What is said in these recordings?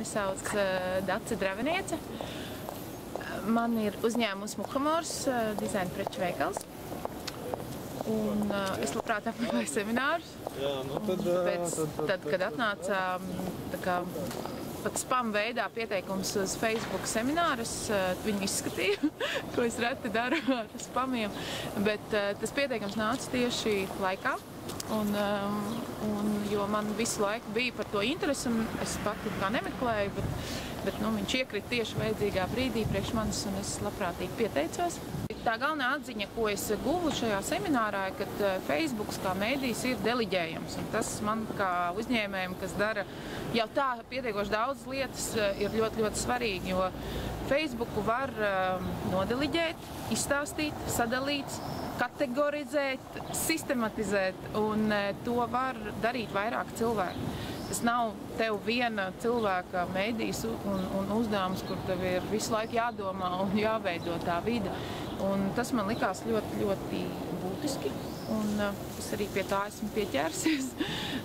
Mani sauc Dace Draviniece. Man ir uzņēmums Muhamors, dizaina preču veikals. Un es labprāt apmeklēju seminārus. Tad, kad atnāca pat spam veidā pieteikums uz Facebook seminārus, viņi izskatīja, ko es reti daru ar spamiem, bet tas pieteikums nāca tieši laikā. Jo man visu laiku bija par to interesi, un es pati kā nemeklēju, bet viņš iekrita tieši vajadzīgā brīdī priekš manis, un es labprātīgi pieteicos. Tā galvenā atziņa, ko es guvu šajā seminārā, ir, ka Facebooks kā mēdījis ir deliģējams. Un tas man kā uzņēmējiem, kas dara jau tā pietiekoši daudz lietas, ir ļoti, ļoti svarīgi, jo Facebooku var nodeliģēt, izstāstīt, sadalīt, kategorizēt, sistematizēt, un to var darīt vairāk cilvēku. Tas nav tev viena cilvēka mēdījis un uzdevums, kur tev ir visu laiku jādomā un jāveido tā vide. Un tas man likās ļoti, ļoti būtiski, un es arī pie tā esmu pieķērsies.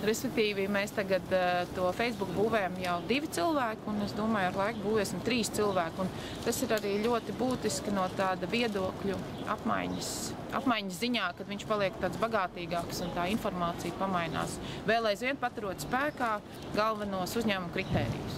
Respektīvi, mēs tagad to Facebook būvējam jau 2 cilvēki, un es domāju, ar laiku būvēsim 3 cilvēki. Un tas ir arī ļoti būtiski no tāda viedokļu apmaiņas ziņā, kad viņš paliek tāds bagātīgāks un tā informācija pamainās. Vēl aizvien paturot spēkā galvenos uzņēmumu kritērijus.